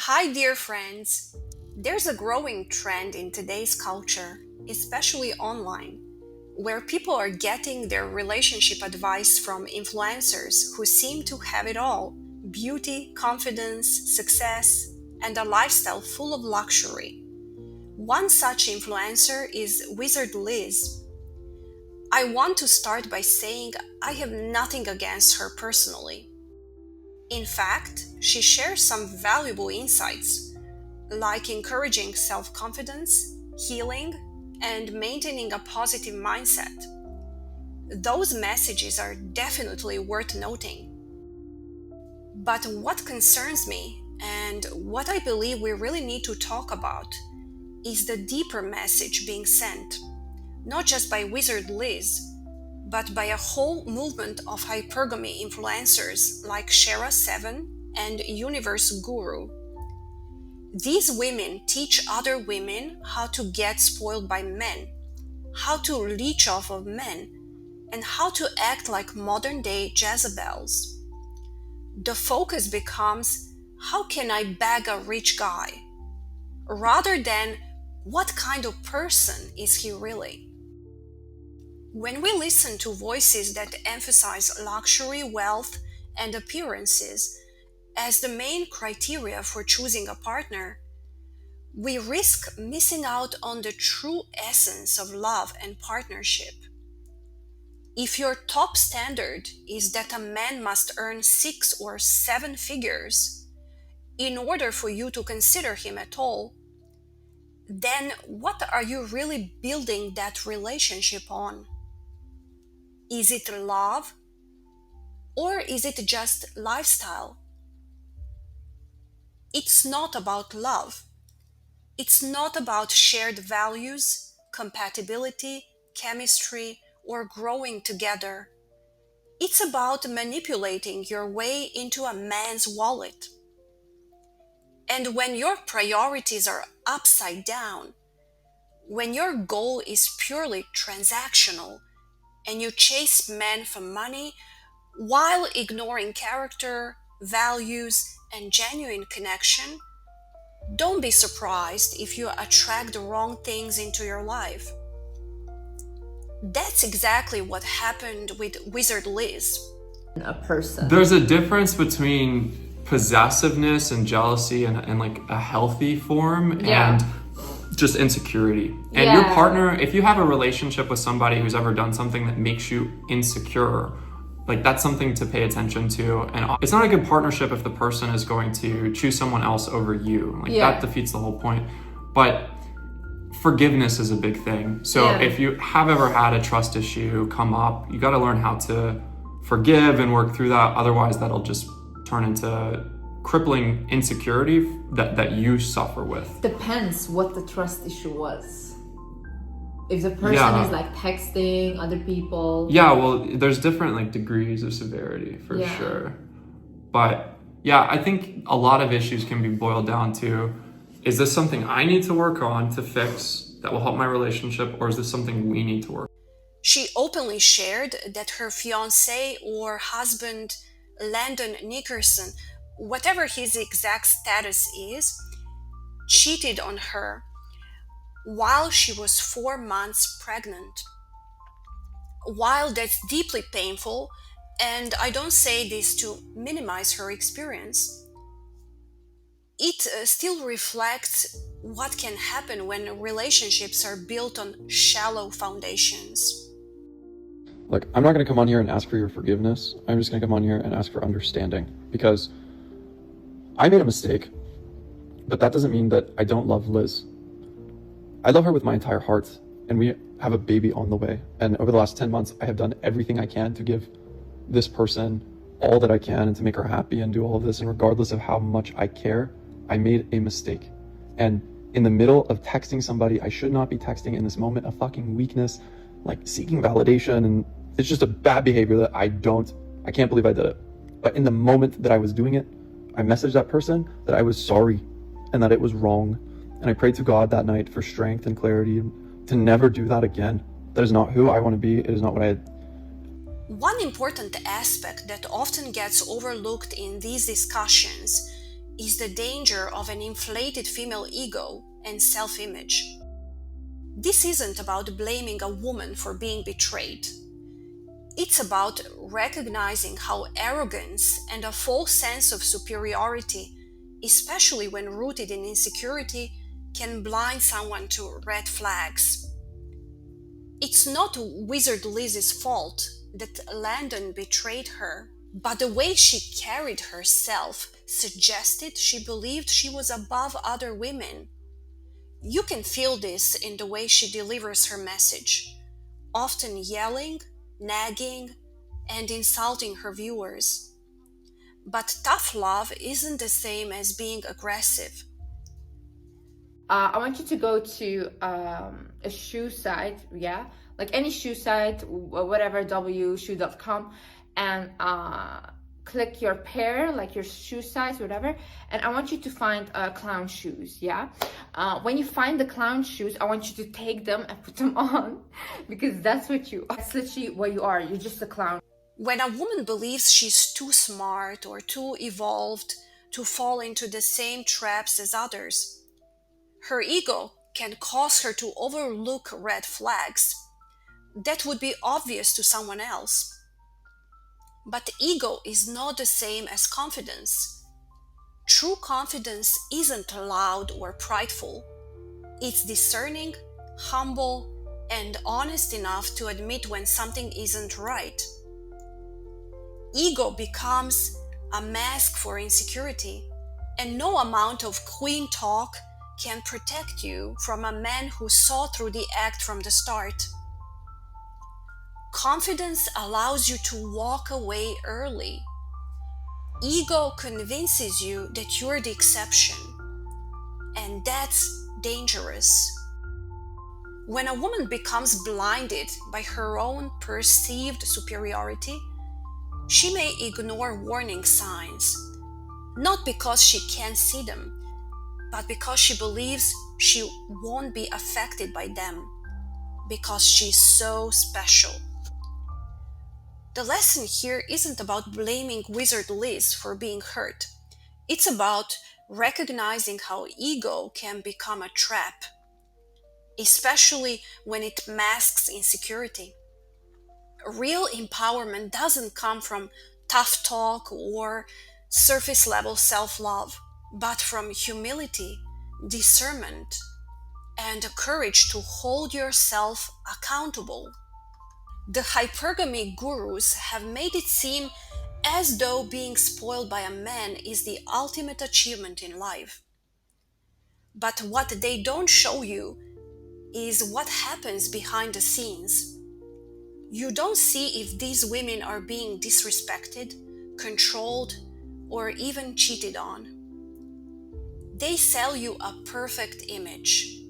Hi, dear friends. There's a growing trend in today's culture, especially online, where people are getting their relationship advice from influencers who seem to have it all: beauty, confidence, success, and a lifestyle full of luxury. One such influencer is Wizard Liz. I want to start by saying I have nothing against her personally. In fact, she shares some valuable insights, like encouraging self confidence, healing, and maintaining a positive mindset. Those messages are definitely worth noting. But what concerns me, and what I believe we really need to talk about, is the deeper message being sent, not just by Wizard Liz, but by a whole movement of hypergamy influencers like Shara7 and Universe Guru. These women teach other women how to get spoiled by men, how to leech off of men, and how to act like modern day Jezebels. The focus becomes, how can I bag a rich guy? Rather than, what kind of person is he really? When we listen to voices that emphasize luxury, wealth, and appearances as the main criteria for choosing a partner, we risk missing out on the true essence of love and partnership. If your top standard is that a man must earn 6 or 7 figures in order for you to consider him at all, then what are you really building that relationship on? Is it love? Or is it just lifestyle? It's not about love. It's not about shared values, compatibility, chemistry, or growing together. It's about manipulating your way into a man's wallet. And when your priorities are upside down, when your goal is purely transactional, and you chase men for money while ignoring character, values, and genuine connection, don't be surprised if you attract the wrong things into your life. That's exactly what happened with Wizard Liz. A person. There's a difference between possessiveness and jealousy and like a healthy form and just insecurity. And your partner, if you have a relationship with somebody who's ever done something that makes you insecure, like that's something to pay attention to. And it's not a good partnership if the person is going to choose someone else over you. Like that defeats the whole point. But forgiveness is a big thing. So if you have ever had a trust issue come up, you got to learn how to forgive and work through that. Otherwise, that'll just turn into crippling insecurity that you suffer with. Depends what the trust issue was. If the person is like texting other people. Yeah, well, there's different like degrees of severity for sure. But yeah, I think a lot of issues can be boiled down to, is this something I need to work on to fix that will help my relationship, or is this something we need to work on? She openly shared that her fiancé or husband, Landon Nickerson, whatever his exact status is, cheated on her while she was 4 months pregnant. While that's deeply painful, and I don't say this to minimize her experience, it still reflects what can happen when relationships are built on shallow foundations. Look, I'm not going to come on here and ask for your forgiveness. I'm just going to come on here and ask for understanding, because I made a mistake, but that doesn't mean that I don't love Liz. I love her with my entire heart, and we have a baby on the way. And over the last 10 months, I have done everything I can to give this person all that I can and to make her happy and do all of this. And regardless of how much I care, I made a mistake. And in the middle of texting somebody I should not be texting, in this moment of fucking weakness, like seeking validation, and it's just a bad behavior that I can't believe I did it. But in the moment that I was doing it, I messaged that person that I was sorry and that it was wrong. And I prayed to God that night for strength and clarity to never do that again. That is not who I want to be. It is not what I... One important aspect that often gets overlooked in these discussions is the danger of an inflated female ego and self-image. This isn't about blaming a woman for being betrayed. It's about recognizing how arrogance and a false sense of superiority, especially when rooted in insecurity, can blind someone to red flags. It's not Wizard Liz's fault that Landon betrayed her, but the way she carried herself suggested she believed she was above other women. You can feel this in the way she delivers her message, often yelling, nagging, and insulting her viewers. But tough love isn't the same as being aggressive. I want you to go to a shoe site, yeah, like any shoe site, whatever, wshoe.com, and click your pair, like your shoe size, whatever, and I want you to find clown shoes, yeah? When you find the clown shoes, I want you to take them and put them on, because that's literally what you are. You're just a clown. When a woman believes she's too smart or too evolved to fall into the same traps as others, her ego can cause her to overlook red flags that would be obvious to someone else. But ego is not the same as confidence. True confidence isn't loud or prideful. It's discerning, humble, and honest enough to admit when something isn't right. Ego becomes a mask for insecurity, and no amount of queen talk can protect you from a man who saw through the act from the start. Confidence allows you to walk away early. Ego convinces you that you're the exception, and that's dangerous. When a woman becomes blinded by her own perceived superiority, she may ignore warning signs, not because she can't see them, but because she believes she won't be affected by them, because she's so special. The lesson here isn't about blaming Wizard Liz for being hurt. It's about recognizing how ego can become a trap, especially when it masks insecurity. Real empowerment doesn't come from tough talk or surface level self-love, but from humility, discernment, and the courage to hold yourself accountable. The hypergamy gurus have made it seem as though being spoiled by a man is the ultimate achievement in life. But what they don't show you is what happens behind the scenes. You don't see if these women are being disrespected, controlled, or even cheated on. They sell you a perfect image,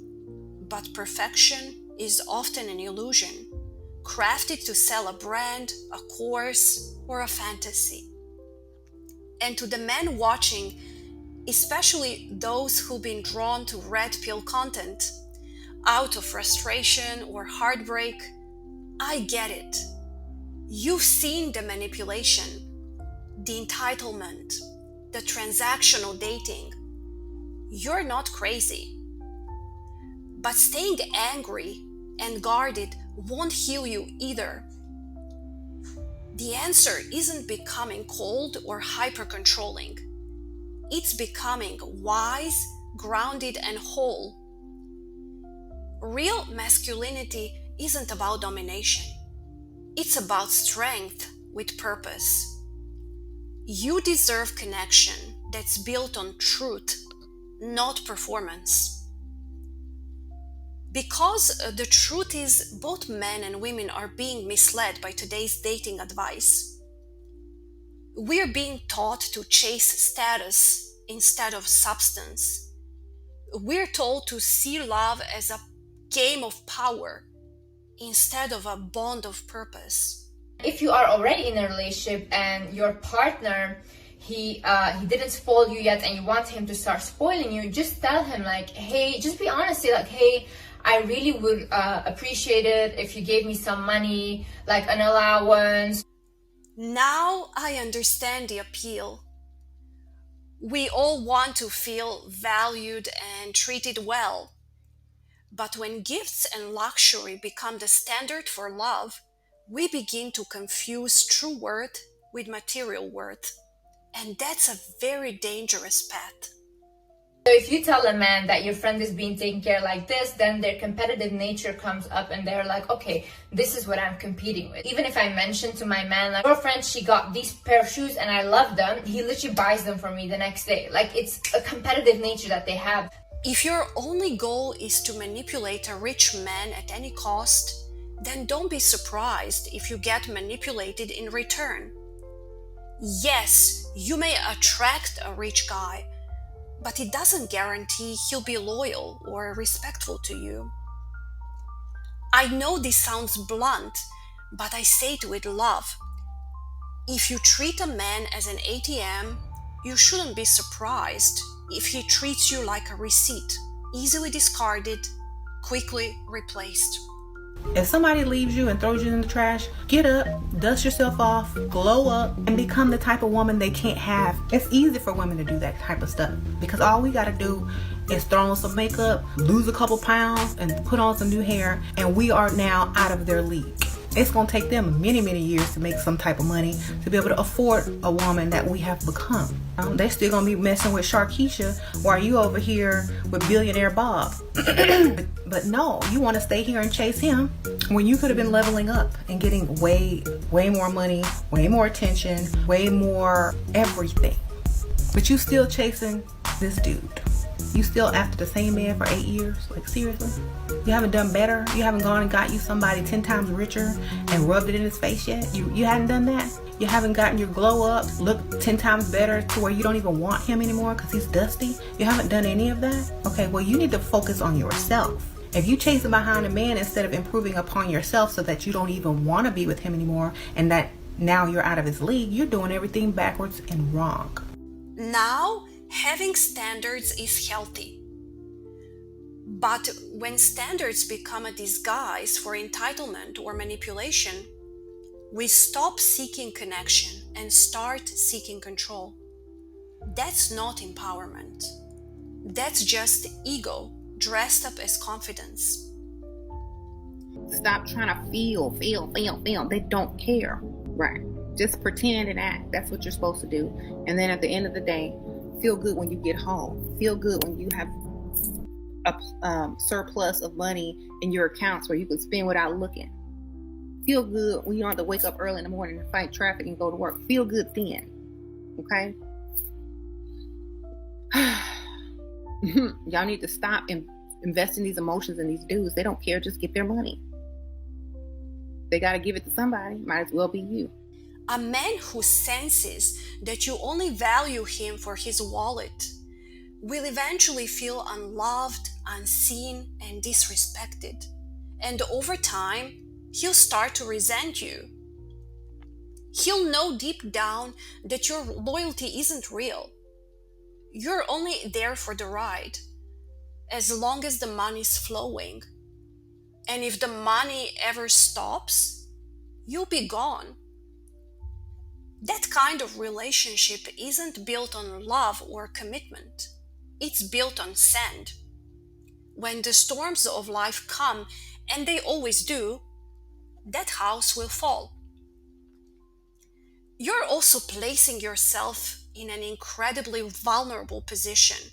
but perfection is often an illusion, crafted to sell a brand, a course, or a fantasy. And to the men watching, especially those who've been drawn to red pill content, out of frustration or heartbreak, I get it. You've seen the manipulation, the entitlement, the transactional dating. You're not crazy. But staying angry and guarded won't heal you either. The answer isn't becoming cold or hyper-controlling. It's becoming wise, grounded, and whole. Real masculinity isn't about domination. It's about strength with purpose. You deserve connection that's built on truth, not performance. Because the truth is, both men and women are being misled by today's dating advice. We're being taught to chase status instead of substance. We're told to see love as a game of power instead of a bond of purpose. If you are already in a relationship and your partner, he didn't spoil you yet and you want him to start spoiling you, just tell him, like, hey, just be honest, say like, hey, I really would appreciate it if you gave me some money, like an allowance. Now I understand the appeal. We all want to feel valued and treated well. But when gifts and luxury become the standard for love, we begin to confuse true worth with material worth. And that's a very dangerous path. So if you tell a man that your friend is being taken care like this, then their competitive nature comes up and they're like, okay, this is what I'm competing with. Even if I mention to my man, like, your friend, she got these pair of shoes and I love them, he literally buys them for me the next day. Like, it's a competitive nature that they have. If your only goal is to manipulate a rich man at any cost, then don't be surprised if you get manipulated in return. Yes, you may attract a rich guy, but it doesn't guarantee he'll be loyal or respectful to you. I know this sounds blunt, but I say it with love. If you treat a man as an ATM, you shouldn't be surprised if he treats you like a receipt, easily discarded, quickly replaced. If somebody leaves you and throws you in the trash, get up, dust yourself off, glow up, and become the type of woman they can't have. It's easy for women to do that type of stuff because all we gotta do is throw on some makeup, lose a couple pounds, and put on some new hair, and we are now out of their league. It's gonna take them many, many years to make some type of money to be able to afford a woman that we have become. They're still gonna be messing with Sharkeisha while you over here with billionaire Bob. But no, you want to stay here and chase him when you could have been leveling up and getting way more money, way more attention, way more everything. But you still chasing this dude. You still after the same man for 8 years? Like, seriously? You haven't done better? You haven't gone and got you somebody 10 times richer and rubbed it in his face yet? You hadn't done that? You haven't gotten your glow up, look 10 times better to where you don't even want him anymore because he's dusty? You haven't done any of that? Okay, well, you need to focus on yourself. If you chasing behind a man instead of improving upon yourself so that you don't even want to be with him anymore and that now you're out of his league, you're doing everything backwards and wrong. Now, having standards is healthy. But when standards become a disguise for entitlement or manipulation, we stop seeking connection and start seeking control. That's not empowerment. That's just ego dressed up as confidence. Stop trying to feel. They don't care. Right. Just pretend and act. That's what you're supposed to do. And then at the end of the day, feel good when you get home. Feel good when you have a surplus of money in your accounts where you can spend without looking. Feel good when you don't have to wake up early in the morning and fight traffic and go to work. Feel good then. Okay? Y'all need to stop investing these emotions in these dudes. They don't care. Just get their money. They got to give it to somebody. Might as well be you. A man who senses that you only value him for his wallet will eventually feel unloved, unseen, and disrespected. And over time, he'll start to resent you. He'll know deep down that your loyalty isn't real. You're only there for the ride, as long as the money's flowing. And if the money ever stops, you'll be gone. That kind of relationship isn't built on love or commitment. It's built on sand. When the storms of life come, and they always do, that house will fall. You're also placing yourself in an incredibly vulnerable position.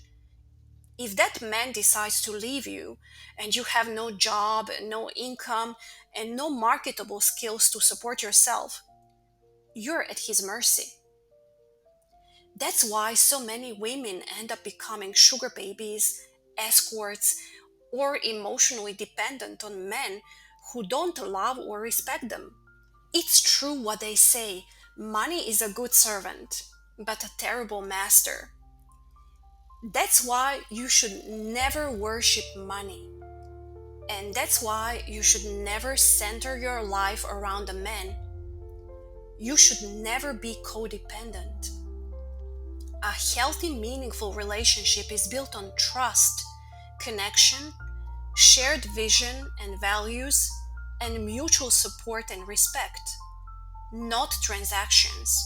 If that man decides to leave you and you have no job, no income, and no marketable skills to support yourself, you're at his mercy. That's why so many women end up becoming sugar babies, escorts, or emotionally dependent on men who don't love or respect them. It's true what they say, money is a good servant, but a terrible master. That's why you should never worship money. And that's why you should never center your life around a man. You should never be codependent. A healthy, meaningful relationship is built on trust, connection, shared vision and values, and mutual support and respect, not transactions.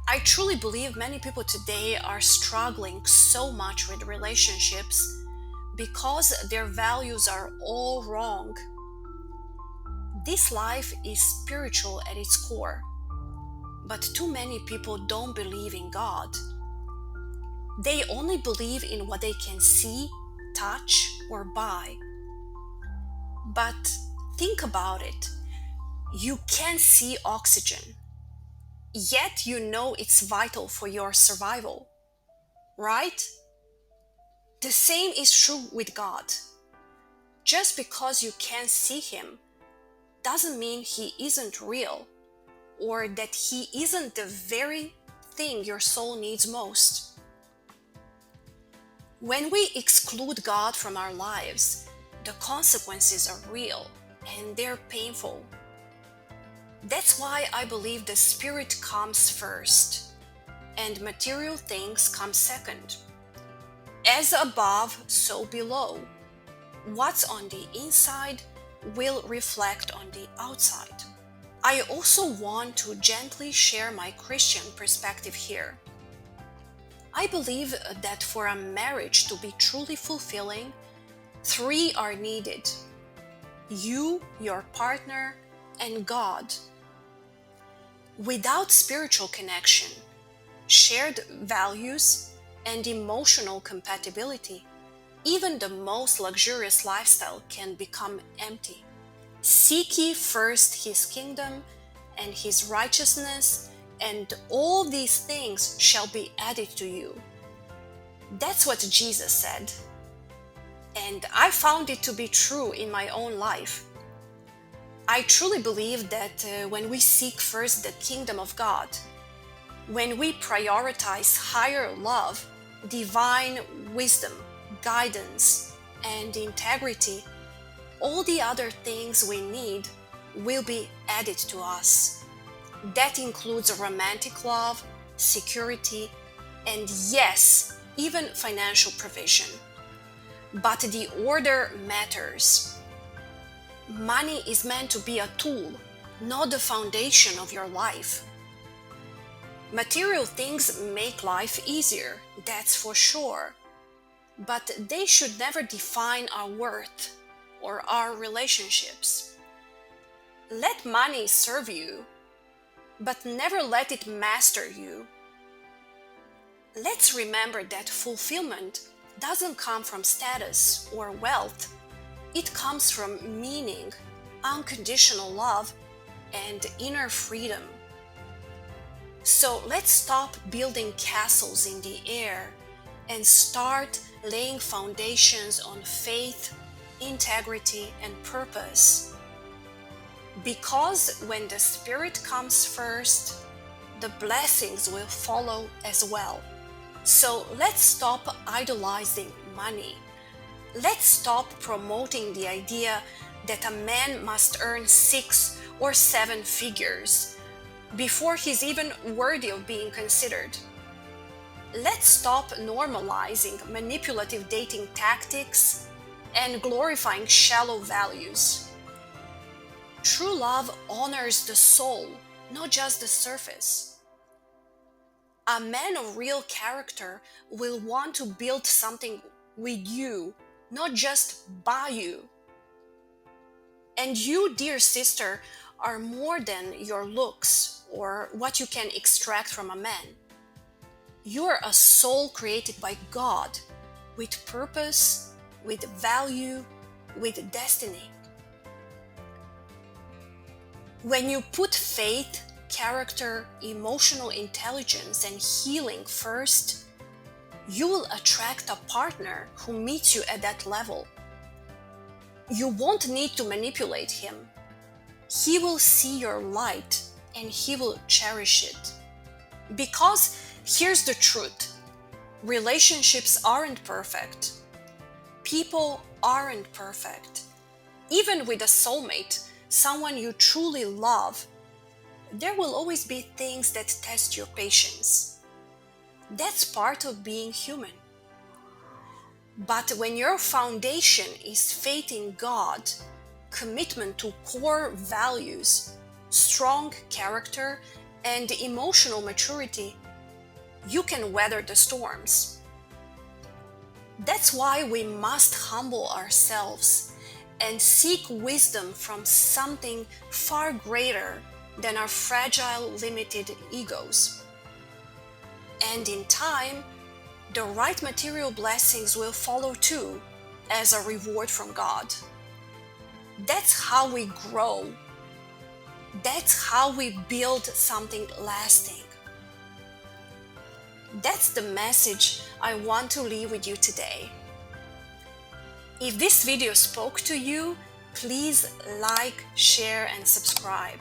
I truly believe many people today are struggling so much with relationships because their values are all wrong. This life is spiritual at its core, but too many people don't believe in God. They only believe in what they can see, touch, or buy. But think about it. You can see oxygen, yet you know it's vital for your survival, right? The same is true with God. Just because you can't see Him doesn't mean He isn't real, or that He isn't the very thing your soul needs most. When we exclude God from our lives, the consequences are real and they're painful. That's why I believe the spirit comes first and material things come second. As above, so below. What's on the inside will reflect on the outside. I also want to gently share my Christian perspective here. I believe that for a marriage to be truly fulfilling, 3 are needed: you, your partner, and God. Without spiritual connection, shared values, and emotional compatibility, even the most luxurious lifestyle can become empty. Seek ye first His kingdom and His righteousness, and all these things shall be added to you. That's what Jesus said. And I found it to be true in my own life. I truly believe that when we seek first the kingdom of God, when we prioritize higher love, divine wisdom, guidance, and integrity, all the other things we need will be added to us. That includes romantic love, security, and yes, even financial provision. But the order matters. Money is meant to be a tool, not the foundation of your life. Material things make life easier, that's for sure, but they should never define our worth or our relationships. Let money serve you, but never let it master you. Let's remember that fulfillment doesn't come from status or wealth. It comes from meaning, unconditional love, and inner freedom. So let's stop building castles in the air and start laying foundations on faith, integrity, and purpose. Because when the Spirit comes first, the blessings will follow as well. So let's stop idolizing money. Let's stop promoting the idea that a man must earn 6 or 7 figures before he's even worthy of being considered. Let's stop normalizing manipulative dating tactics and glorifying shallow values. True love honors the soul, not just the surface. A man of real character will want to build something with you, not just by you. And you, dear sister, are more than your looks or what you can extract from a man. You are a soul created by God, with purpose, with value, with destiny. When you put faith, character, emotional intelligence, and healing first, you will attract a partner who meets you at that level. You won't need to manipulate him. He will see your light and he will cherish it. Because here's the truth: relationships aren't perfect. People aren't perfect. Even with a soulmate, someone you truly love, there will always be things that test your patience. That's part of being human. But when your foundation is faith in God, commitment to core values, strong character, and emotional maturity, you can weather the storms. That's why we must humble ourselves and seek wisdom from something far greater than our fragile, limited egos. And in time, the right material blessings will follow too, as a reward from God. That's how we grow. That's how we build something lasting. That's the message I want to leave with you today. If this video spoke to you, please like, share, and subscribe.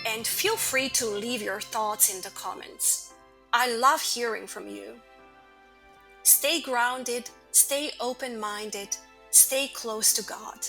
And feel free to leave your thoughts in the comments. I love hearing from you. Stay grounded, stay open-minded, stay close to God.